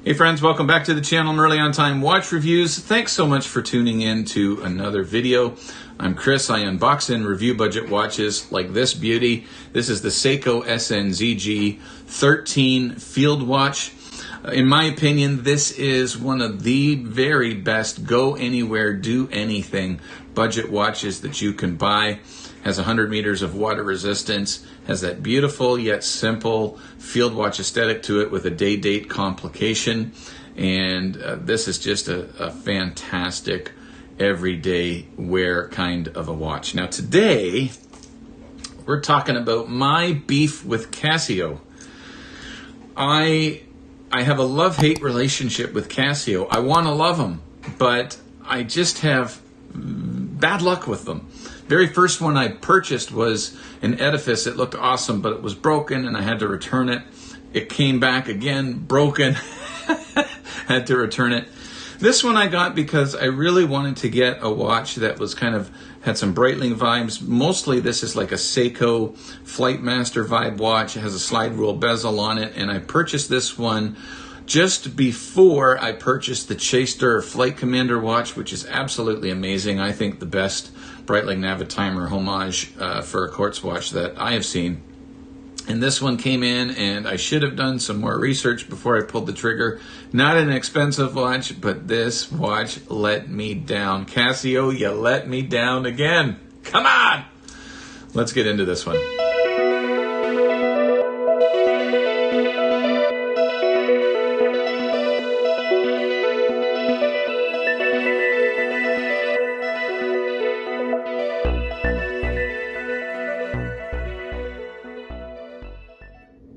Hey friends, welcome back to the channel. I'm early on time watch reviews. Thanks so much for tuning in to another video. I'm Chris. I unbox and review budget watches like this beauty. This is the Seiko SNZG 13 field watch. In my opinion, this is one of the very best go anywhere, do anything budget watches that you can buy. Has 100 meters of water resistance, has that beautiful yet simple field watch aesthetic to it with a day-date complication. And this is just a fantastic everyday wear kind of a watch. Now today, we're talking about my beef with Casio. I have a love-hate relationship with Casio. I want to love them, but I just have bad luck with them. Very first one I purchased was an Edifice. It looked awesome, but it was broken and I had to return it. It came back again, broken. Had to return it. This one I got because I really wanted to get a watch that was had some Breitling vibes. Mostly this is like a Seiko Flightmaster vibe watch. It has a slide rule bezel on it, and I purchased this one just before I purchased the Chaser Flight Commander watch, which is absolutely amazing. I think the best Breitling Navitimer Homage for a quartz watch that I have seen. And this one came in, and I should have done some more research before I pulled the trigger. Not an expensive watch, but this watch let me down. Casio, you let me down again. Come on! Let's get into this one.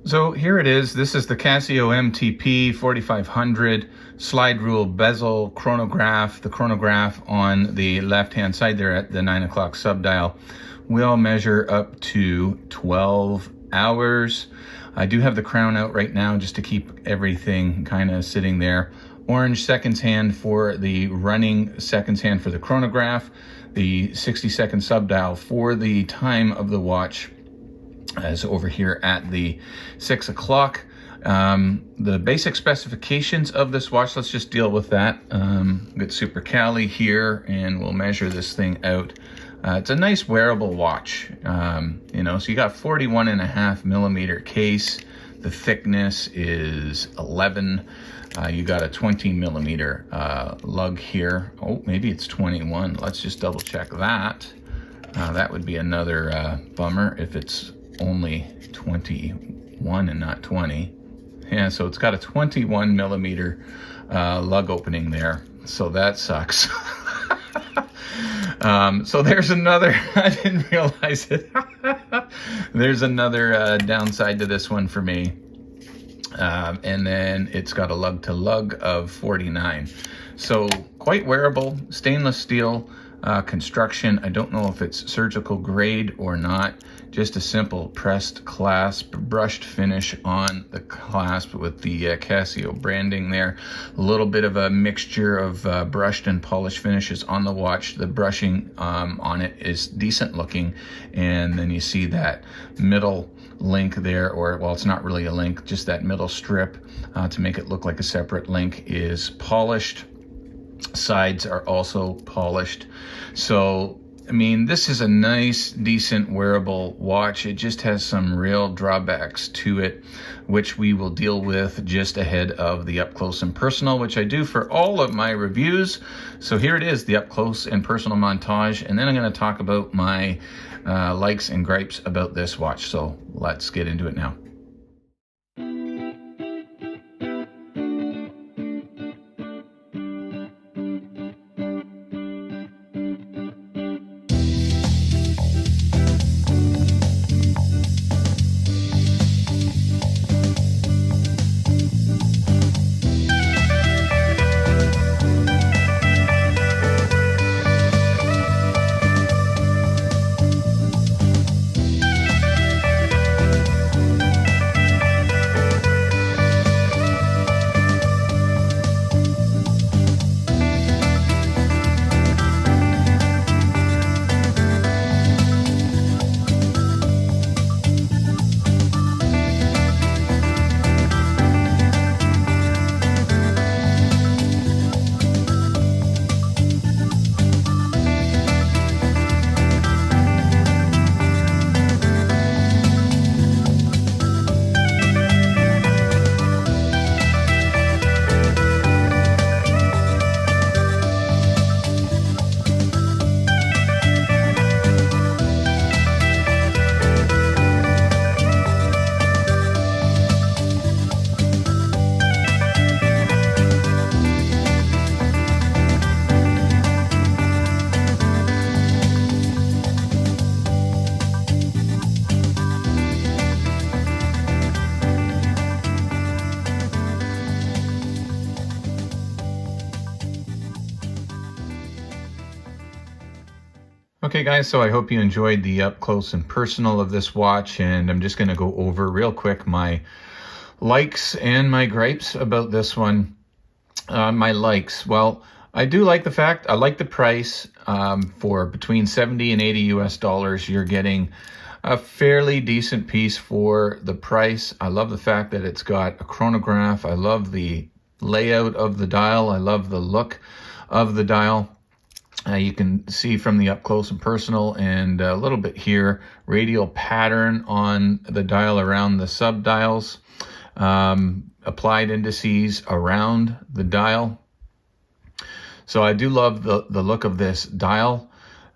So here it is. This is the Casio MTP 4500 slide rule bezel chronograph. The chronograph on the left-hand side there at the 9 o'clock subdial will measure up to 12 hours. I do have the crown out right now just to keep everything kind of sitting there. Orange seconds hand for the running seconds hand for the chronograph. The 60-second subdial for the time of the watch as over here at the 6 o'clock. The basic specifications of this watch, let's just deal with that. Got Super Cali here, and we'll measure this thing out. It's a nice wearable watch, so you got 41.5 millimeter case. The thickness is 11. You got a 20 millimeter lug here. Oh, maybe it's 21. Let's just double check that. That would be another bummer if it's only 21 and not 20. Yeah, so it's got a 21 millimeter lug opening there, so that sucks. So there's another, I didn't realize it. There's another downside to this one for me. And then it's got a lug to lug of 49. So quite wearable, stainless steel construction. I don't know if it's surgical grade or not. Just a simple pressed clasp, brushed finish on the clasp with the Casio branding there. A little bit of a mixture of brushed and polished finishes on the watch. The brushing on it is decent looking. And then you see that middle link there, or well, it's not really a link, just that middle strip to make it look like a separate link is polished. Sides are also polished. So I mean, this is a nice, decent wearable watch. It just has some real drawbacks to it, which we will deal with just ahead of the up close and personal, which I do for all of my reviews. So here it is, the up close and personal montage, and then I'm going to talk about my likes and gripes about this watch. So let's get into it now. Okay guys, so I hope you enjoyed the up close and personal of this watch, and I'm just going to go over real quick my likes and my gripes about this one. My likes, well, I do like the fact, I like the price. For between 70 and 80 US dollars, you're getting a fairly decent piece for the price. I love the fact that it's got a chronograph. I love the layout of the dial. I love the look of the dial. You can see from the up close and personal, and a little bit here, radial pattern on the dial around the sub dials, applied indices around the dial. So I do love the look of this dial.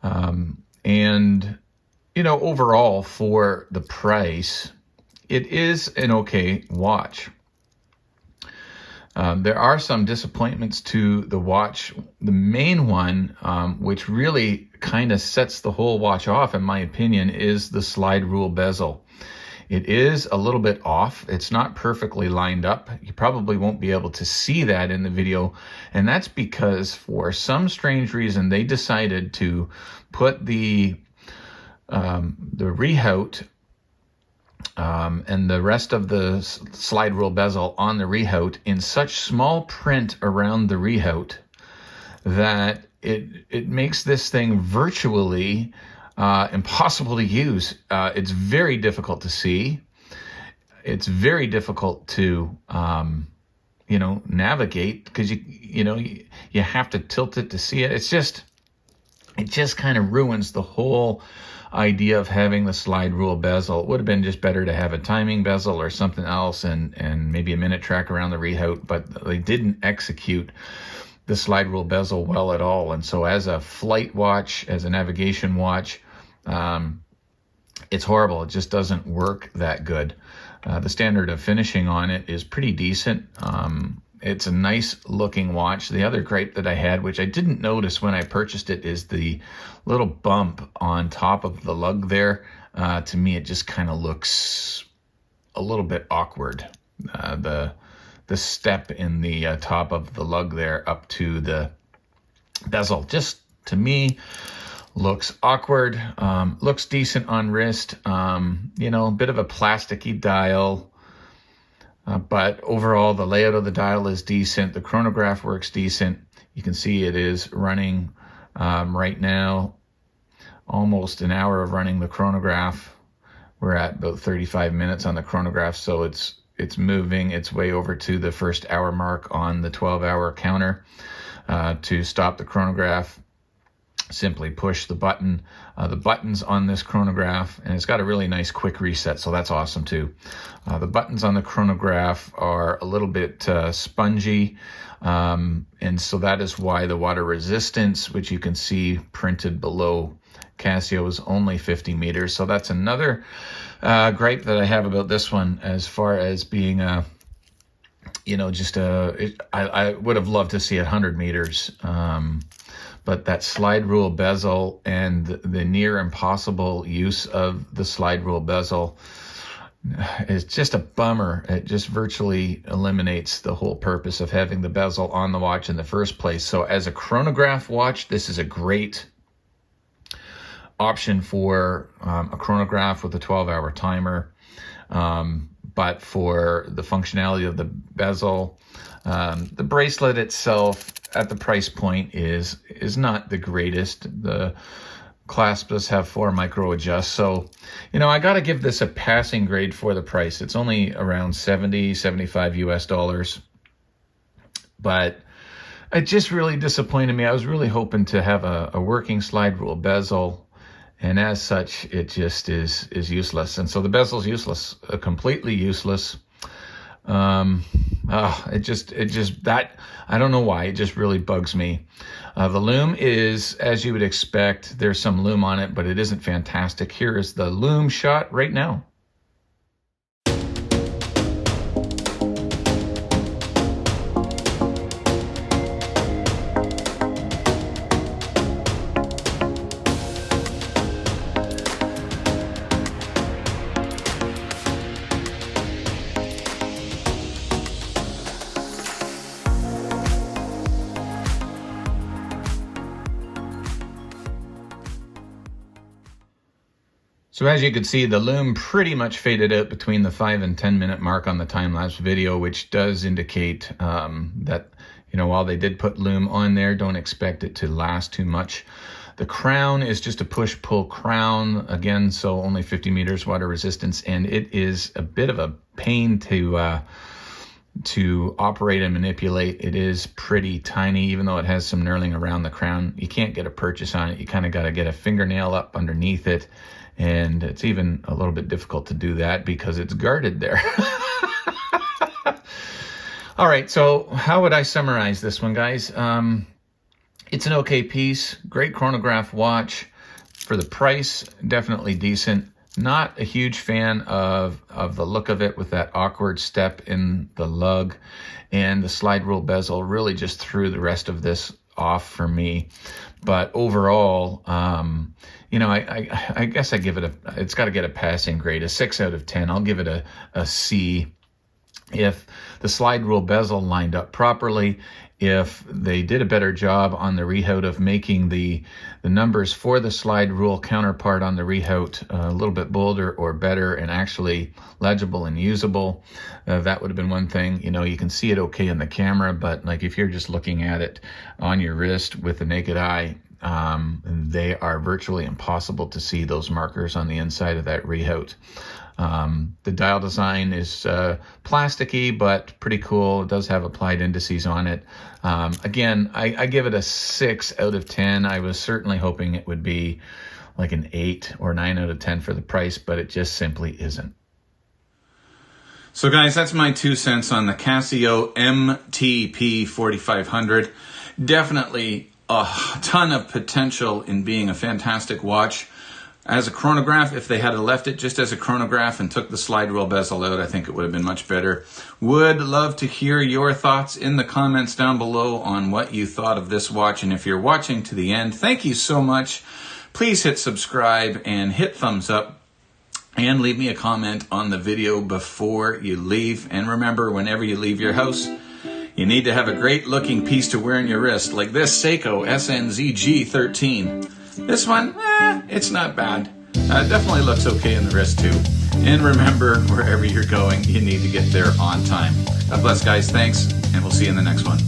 And, you know, overall for the price, it is an okay watch. There are some disappointments to the watch. The main one, which really kind of sets the whole watch off, in my opinion, is the slide rule bezel. It is a little bit off. It's not perfectly lined up. You probably won't be able to see that in the video, and that's because for some strange reason they decided to put the rehaut and the rest of the slide rule bezel on the rehaut in such small print around the rehaut that it makes this thing virtually impossible to use. It's very difficult to see. It's very difficult to you know, navigate, because you have to tilt it to see it. It just kind of ruins the whole idea of having the slide rule bezel. It would have been just better to have a timing bezel or something else, and maybe a minute track around the rehaut, but they didn't execute the slide rule bezel well at all. And so as a flight watch, as a navigation watch, it's horrible. It just doesn't work that good. The standard of finishing on it is pretty decent. It's a nice looking watch. The other gripe that I had, which I didn't notice when I purchased it, is the little bump on top of the lug there. To me, it just kind of looks a little bit awkward. The step in the top of the lug there up to the bezel, just to me, looks awkward. Looks decent on wrist. You know, a bit of a plasticky dial. But overall, the layout of the dial is decent. The chronograph works decent. You can see it is running right now, almost an hour of running the chronograph. We're at about 35 minutes on the chronograph, so it's moving its way over to the first hour mark on the 12-hour counter. To stop the chronograph, simply push the button. The buttons on this chronograph, and it's got a really nice quick reset, so that's awesome too. The buttons on the chronograph are a little bit spongy, and so that is why the water resistance, which you can see printed below Casio, is only 50 meters. So that's another gripe that I have about this one, as far as being a, you know, just I would have loved to see 100 meters. But that slide rule bezel and the near impossible use of the slide rule bezel is just a bummer. It just virtually eliminates the whole purpose of having the bezel on the watch in the first place. So as a chronograph watch, this is a great option for a chronograph with a 12-hour timer. But for the functionality of the bezel, the bracelet itself at the price point is not the greatest. The clasps have 4 micro adjusts, so you know, I got to give this a passing grade for the price. It's only around 75 US dollars, but it just really disappointed me. I was really hoping to have a working slide rule bezel, and as such, it just is useless. And so the bezel's useless, completely useless. It just that, I don't know why, it just really bugs me. The loom is, as you would expect, there's some loom on it, but it isn't fantastic. Here is the loom shot right now. So as you can see, the lume pretty much faded out between the 5 and 10 minute mark on the time-lapse video, which does indicate that, you know, while they did put lume on there, don't expect it to last too much. The crown is just a push-pull crown, again, so only 50 meters water resistance, and it is a bit of a pain to operate and manipulate. It is pretty tiny, even though it has some knurling around the crown. You can't get a purchase on it. You kind of got to get a fingernail up underneath it, and it's even a little bit difficult to do that because it's guarded there. All right, so how would I summarize this one, guys? It's an okay piece, great chronograph watch. For the price, definitely decent. Not a huge fan of the look of it with that awkward step in the lug, and the slide rule bezel really just threw the rest of this off for me. But overall, you know, I guess I give it it's got to get a passing grade, a 6 out of 10. I'll give it a C. If the slide rule bezel lined up properly, if they did a better job on the rehaut of making the numbers for the slide rule counterpart on the rehaut a little bit bolder or better and actually legible and usable, that would have been one thing. You know, you can see it okay in the camera, but like if you're just looking at it on your wrist with the naked eye, they are virtually impossible to see those markers on the inside of that rehaut. The dial design is plasticky, but pretty cool. It does have applied indices on it. Again, I give it a 6 out of 10. I was certainly hoping it would be like an 8 or 9 out of 10 for the price, but it just simply isn't. So guys, that's my 2 cents on the Casio MTP 4500. Definitely a ton of potential in being a fantastic watch. As a chronograph, if they had left it just as a chronograph and took the slide rule bezel out, I think it would have been much better. Would love to hear your thoughts in the comments down below on what you thought of this watch. And if you're watching to the end, thank you so much. Please hit subscribe and hit thumbs up and leave me a comment on the video before you leave. And remember, whenever you leave your house, you need to have a great looking piece to wear on your wrist, like this Seiko SNZG13. This one, it's not bad. Definitely looks okay in the wrist too. And remember, wherever you're going, you need to get there on time. God bless, guys. Thanks, and we'll see you in the next one.